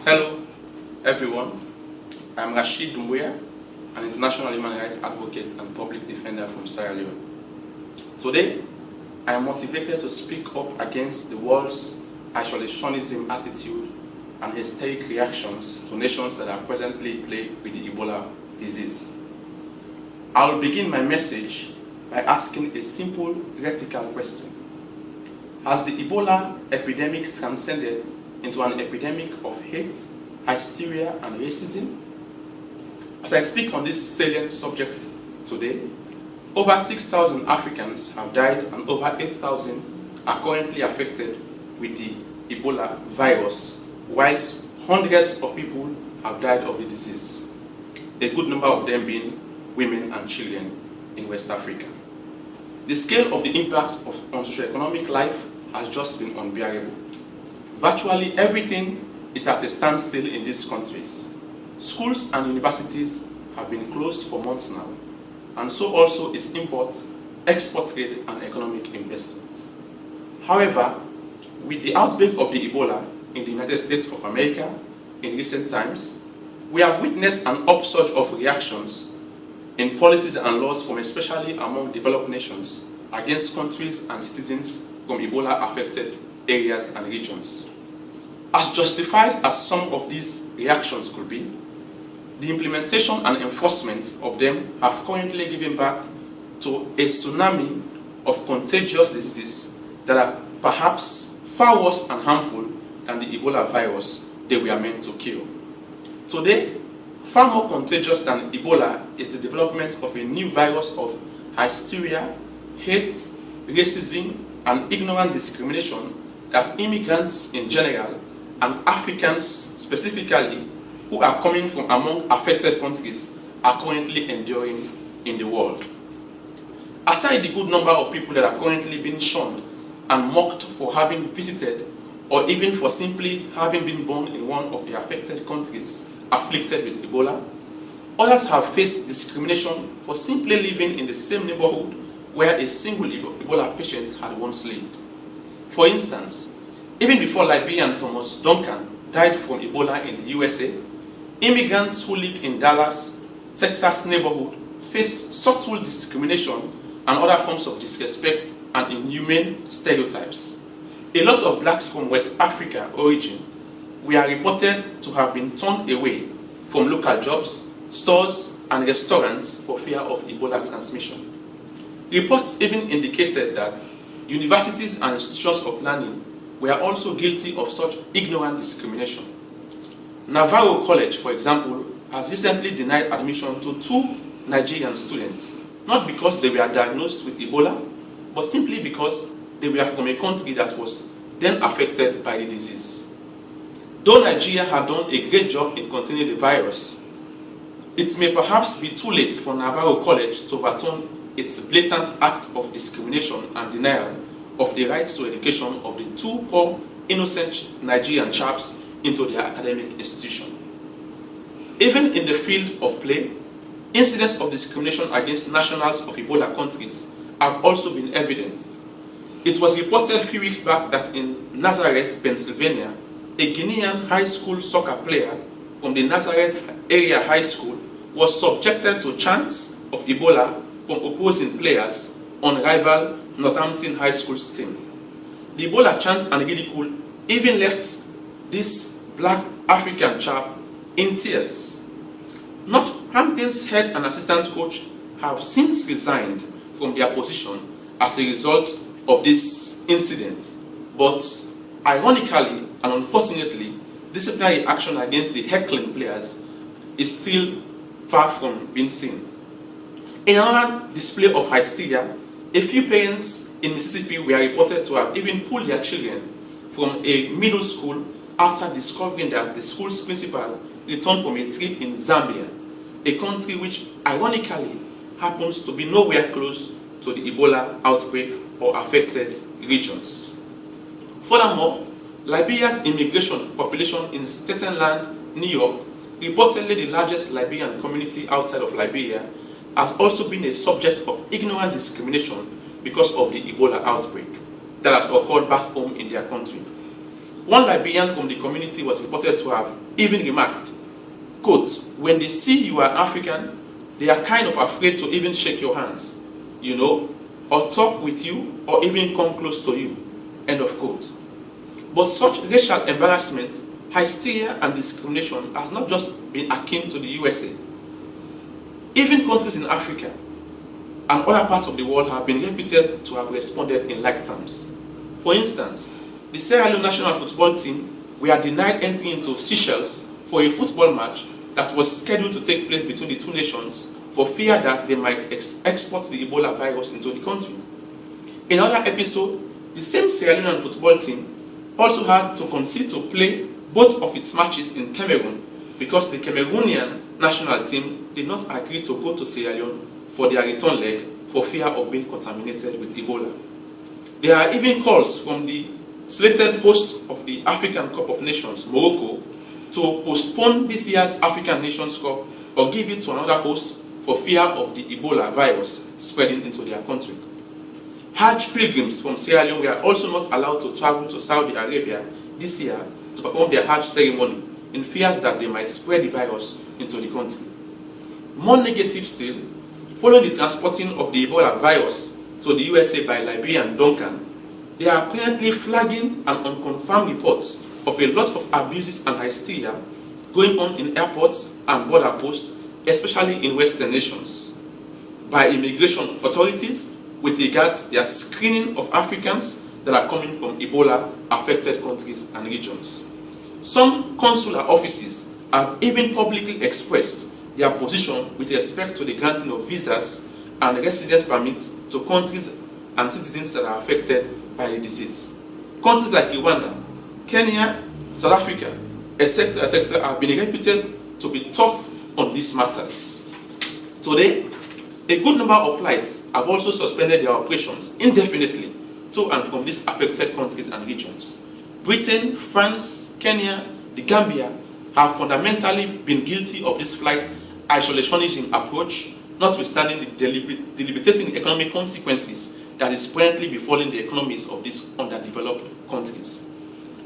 Hello, everyone. I'm Rashid Doumbouya, an international human rights advocate and public defender from Sierra Leone. Today, I am motivated to speak up against the world's isolationism attitude and hysteric reactions to nations that are presently plagued with the Ebola disease. I will begin my message by asking a simple rhetorical question. Has the Ebola epidemic transcended into an epidemic of hate, hysteria, and racism? As I speak on this salient subject today, over 6,000 Africans have died and over 8,000 are currently affected with the Ebola virus, whilst hundreds of people have died of the disease, a good number of them being women and children in West Africa. The scale of the impact on socioeconomic life has just been unbearable. Virtually everything is at a standstill in these countries. Schools and universities have been closed for months now, and so also is import, export trade, and economic investment. However, with the outbreak of the Ebola in the United States of America in recent times, we have witnessed an upsurge of reactions in policies and laws from especially among developed nations against countries and citizens from Ebola-affected areas and regions. As justified as some of these reactions could be, the implementation and enforcement of them have currently given birth to a tsunami of contagious diseases that are perhaps far worse and harmful than the Ebola virus they were meant to kill. Today, far more contagious than Ebola is the development of a new virus of hysteria, hate, racism, and ignorant discrimination that immigrants in general and Africans specifically who are coming from among affected countries are currently enduring in the world. Aside the good number of people that are currently being shunned and mocked for having visited or even for simply having been born in one of the affected countries afflicted with Ebola, others have faced discrimination for simply living in the same neighborhood where a single Ebola patient had once lived. For instance, even before Liberian Thomas Duncan died from Ebola in the USA, immigrants who lived in Dallas, Texas neighborhood faced subtle discrimination and other forms of disrespect and inhumane stereotypes. A lot of blacks from West Africa origin were reported to have been turned away from local jobs, stores, and restaurants for fear of Ebola transmission. Reports even indicated that universities and institutions of learning were also guilty of such ignorant discrimination. Navarro College, for example, has recently denied admission to 2 Nigerian students, not because they were diagnosed with Ebola, but simply because they were from a country that was then affected by the disease. Though Nigeria had done a great job in containing the virus, it may perhaps be too late for Navarro College to overturn its blatant act of discrimination and denial of the rights to education of the 2 poor, innocent Nigerian chaps into their academic institution. Even in the field of play, incidents of discrimination against nationals of Ebola countries have also been evident. It was reported a few weeks back that in Nazareth, Pennsylvania, a Guinean high school soccer player from the Nazareth area high school was subjected to chants of Ebola from opposing players on rival Northampton High School's team. The Ebola chant and ridicule even left this black African chap in tears. Northampton's head and assistant coach have since resigned from their position as a result of this incident, but ironically and unfortunately, disciplinary action against the heckling players is still far from being seen. In another display of hysteria, a few parents in Mississippi were reported to have even pulled their children from a middle school after discovering that the school's principal returned from a trip in Zambia, a country which ironically happens to be nowhere close to the Ebola outbreak or affected regions. Furthermore, Liberia's immigration population in Staten Island, New York, reportedly the largest Liberian community outside of Liberia, has also been a subject of ignorant discrimination because of the Ebola outbreak that has occurred back home in their country. One Liberian from the community was reported to have even remarked, quote, "When they see you are African, they are kind of afraid to even shake your hands, you know, or talk with you, or even come close to you," end of quote. But such racial embarrassment, hysteria, and discrimination has not just been akin to the USA. Even countries in Africa and other parts of the world have been reputed to have responded in like terms. For instance, the Sierra Leone national football team were denied entry into Seychelles for a football match that was scheduled to take place between the two nations for fear that they might export the Ebola virus into the country. In another episode, the same Sierra Leone football team also had to concede to play both of its matches in Cameroon because the Cameroonian national team did not agree to go to Sierra Leone for their return leg for fear of being contaminated with Ebola. There are even calls from the slated host of the African Cup of Nations, Morocco, to postpone this year's African Nations Cup or give it to another host for fear of the Ebola virus spreading into their country. Hajj pilgrims from Sierra Leone were also not allowed to travel to Saudi Arabia this year to perform their Hajj ceremony in fears that they might spread the virus into the country. More negative still, following the transporting of the Ebola virus to the USA by Liberian Duncan, there are apparently flagging and unconfirmed reports of a lot of abuses and hysteria going on in airports and border posts, especially in Western nations, by immigration authorities with regards to their screening of Africans that are coming from Ebola-affected countries and regions. Some consular offices have even publicly expressed their position with respect to the granting of visas and residence permits to countries and citizens that are affected by the disease. Countries like Rwanda, Kenya, South Africa, etc., have been reputed to be tough on these matters. Today, a good number of flights have also suspended their operations indefinitely to and from these affected countries and regions. Britain, France, Kenya, the Gambia have fundamentally been guilty of this flight isolationism approach, notwithstanding the debilitating economic consequences that is presently befalling the economies of these underdeveloped countries.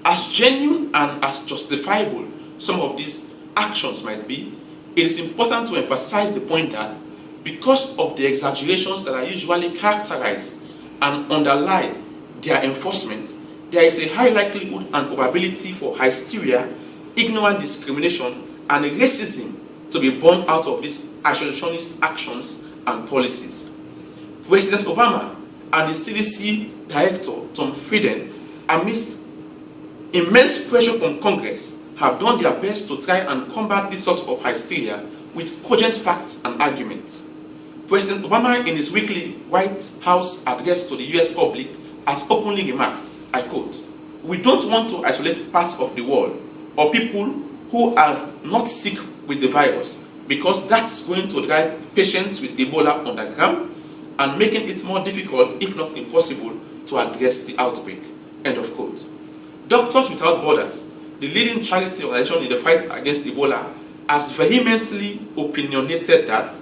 As genuine and as justifiable some of these actions might be, it is important to emphasize the point that because of the exaggerations that are usually characterized and underlie their enforcement, there is a high likelihood and probability for hysteria, ignorant discrimination, and racism to be born out of these isolationist actions and policies. President Obama and the CDC Director, Tom Frieden, amidst immense pressure from Congress, have done their best to try and combat this sort of hysteria with cogent facts and arguments. President Obama, in his weekly White House address to the US public, has openly remarked, I quote, "We don't want to isolate parts of the world or people who are not sick with the virus, because that's going to drive patients with Ebola underground and making it more difficult, if not impossible, to address the outbreak," end of quote. Doctors Without Borders, the leading charity organization in the fight against Ebola, has vehemently opinionated that,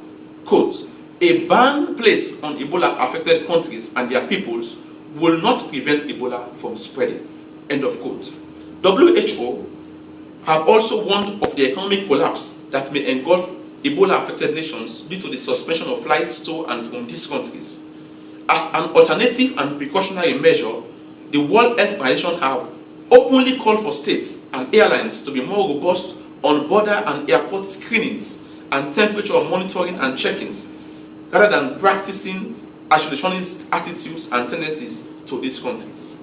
quote, "A ban placed on Ebola-affected countries and their peoples will not prevent Ebola from spreading," end of quote. WHO have also warned of the economic collapse that may engulf Ebola-affected nations due to the suspension of flights to and from these countries. As an alternative and precautionary measure, the World Health Organization have openly called for states and airlines to be more robust on border and airport screenings and temperature monitoring and check-ins, rather than practicing isolationist attitudes and tendencies to these countries.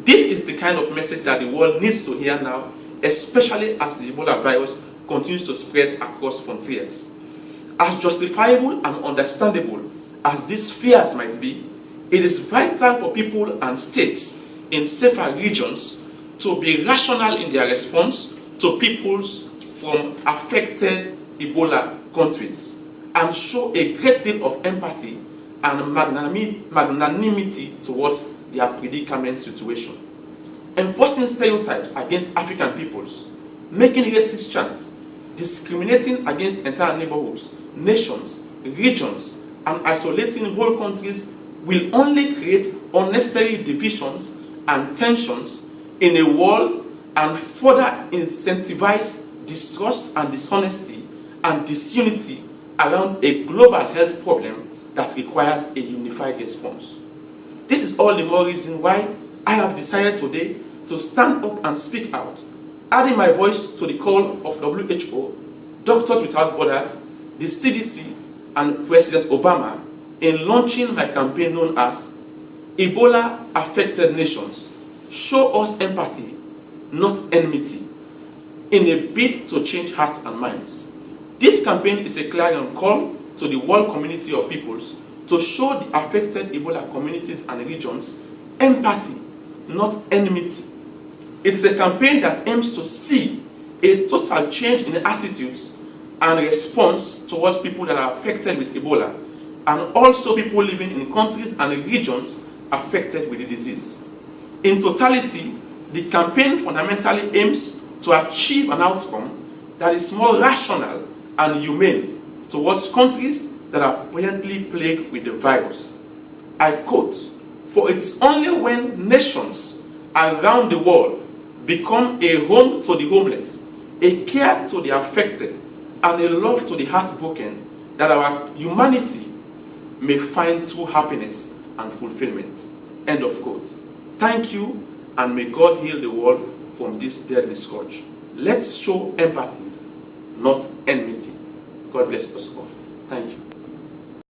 This is the kind of message that the world needs to hear now, especially as the Ebola virus continues to spread across frontiers. As justifiable and understandable as these fears might be, it is vital for people and states in safer regions to be rational in their response to peoples from affected Ebola countries and show a great deal of empathy and magnanimity towards their predicament situation. Enforcing stereotypes against African peoples, making racist chants, discriminating against entire neighborhoods, nations, regions, and isolating whole countries will only create unnecessary divisions and tensions in a world and further incentivize distrust and dishonesty and disunity around a global health problem that requires a unified response. This is all the more reason why I have decided today to stand up and speak out, adding my voice to the call of WHO, Doctors Without Borders, the CDC, and President Obama in launching my campaign known as Ebola Affected Nations, Show Us Empathy, Not Enmity, in a bid to change hearts and minds. This campaign is a clarion call to the world community of peoples to show the affected Ebola communities and regions empathy, not enmity. It is a campaign that aims to see a total change in attitudes and response towards people that are affected with Ebola, and also people living in countries and regions affected with the disease. In totality, the campaign fundamentally aims to achieve an outcome that is more rational and humane towards countries that are presently plagued with the virus. I quote, "For it is only when nations around the world become a home to the homeless, a care to the affected, and a love to the heartbroken that our humanity may find true happiness and fulfillment." End of quote. Thank you, and may God heal the world from this deadly scourge. Let's show empathy, not enmity. God bless us all. Thank you.